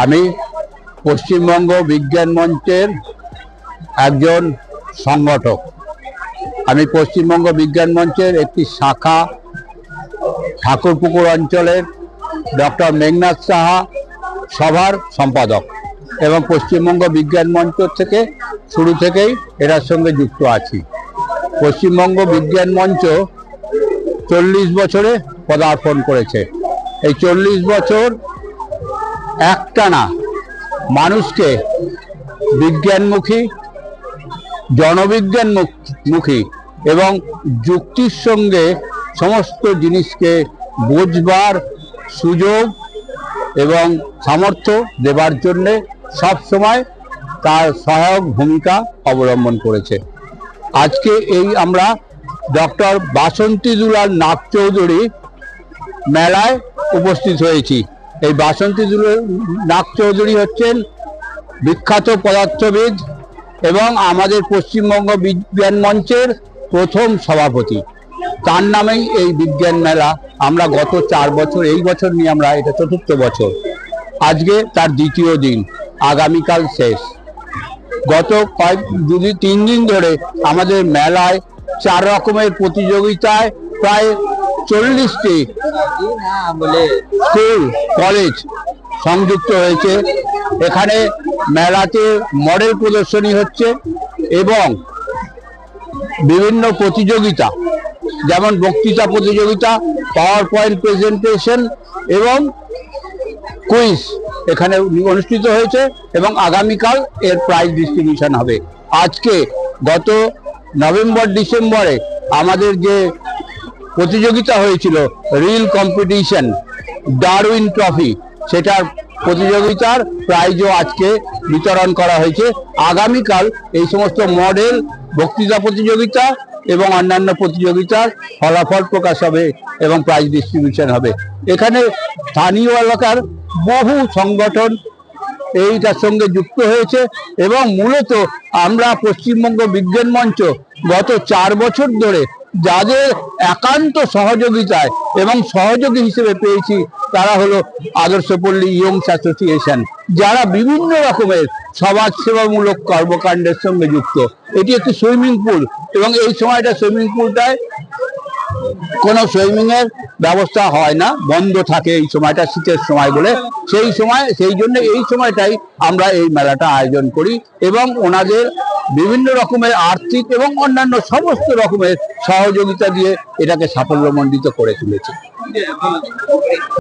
আমি পশ্চিমবঙ্গ বিজ্ঞান মঞ্চের একজন সংগঠক। আমি পশ্চিমবঙ্গ বিজ্ঞান মঞ্চের একটি শাখা ঠাকুরপুকুর অঞ্চলের ডক্টর মেঘনাথ সাহা সভার সম্পাদক এবং পশ্চিমবঙ্গ বিজ্ঞান মঞ্চ থেকে শুরু থেকেই এটার সঙ্গে যুক্ত আছি। পশ্চিমবঙ্গ বিজ্ঞান মঞ্চ 40 বছরে পদার্পণ করেছে। এই 40 বছর একটানা মানুষকে বিজ্ঞানমুখী, জনবিজ্ঞানমুখী এবং যুক্তির সঙ্গে সমস্ত জিনিসকে বুঝবার সুযোগ এবং সামর্থ্য দেবার জন্যে সবসময় তার সহায়ক ভূমিকা অবলম্বন করেছে। আজকে এই আমরা ডক্টর বাসন্তী দুলাল নাগ চৌধুরী মেলায় উপস্থিত হয়েছি। এই বাসন্তী দুলাল নাগ চৌধুরী হচ্ছেন বিখ্যাত পদার্থবিদ এবং আমাদের পশ্চিমবঙ্গ বিজ্ঞান মঞ্চের প্রথম সভাপতি। তার নামেই এই বিজ্ঞান মেলা আমরা গত 4 বছর, এই বছর নিয়ে আমরা এটা 4র্থ বছর। আজকে তার 2য় দিন, আগামীকাল শেষ। গত 2-3 দিন ধরে আমাদের মেলায় 4 রকমের প্রতিযোগিতায় প্রায় 40টি স্কুল কলেজ সংযুক্ত হয়েছে। এখানে মেলাতে মডেল প্রদর্শনী হচ্ছে এবং বিভিন্ন প্রতিযোগিতা, যেমন বক্তৃতা প্রতিযোগিতা, পাওয়ার পয়েন্ট প্রেজেন্টেশন এবং কুইজ এখানে অনুষ্ঠিত হয়েছে এবং আগামীকাল এর প্রাইজ ডিস্ট্রিবিউশন হবে। আজকে গত নভেম্বর-ডিসেম্বরে আমাদের যে প্রতিযোগিতা হয়েছিল রিল কম্পিটিশন, ডারউইন ট্রফি, সেটার প্রতিযোগিতার প্রাইজও আজকে বিতরণ করা হয়েছে। আগামীকাল এই সমস্ত মডেল, বক্তৃতা প্রতিযোগিতা এবং অন্যান্য প্রতিযোগিতার ফলাফল প্রকাশ হবে এবং প্রাইজ ডিস্ট্রিবিউশন হবে। এখানে স্থানীয় এলাকার বহু সংগঠন এইটার সঙ্গে যুক্ত হয়েছে এবং মূলত আমরা পশ্চিমবঙ্গ বিজ্ঞান মঞ্চ গত 4 বছর ধরে যাদের একান্ত সহযোগিতায় এবং সহযোগী হিসেবে পেয়েছি তারা হলো আদর্শপল্লী ইয়ংস অ্যাসোসিয়েশন, যারা বিভিন্ন রকমের সমাজসেবামূলক কর্মকাণ্ডের সঙ্গে যুক্ত। এটি একটি সুইমিং পুল এবং এই সময়টা সুইমিং পুলটায় কোনো সুইমিংয়ের ব্যবস্থা হয় না, বন্ধ থাকে এই সময়টা, শীতের সময় বলে। সেই জন্য এই সময়টাই আমরা এই মেলাটা আয়োজন করি এবং ওনাদের বিভিন্ন রকমের আর্থিক এবং অন্যান্য সমস্ত রকমের সহযোগিতা দিয়ে এটাকে সাফল্যমণ্ডিত করে তুলেছে।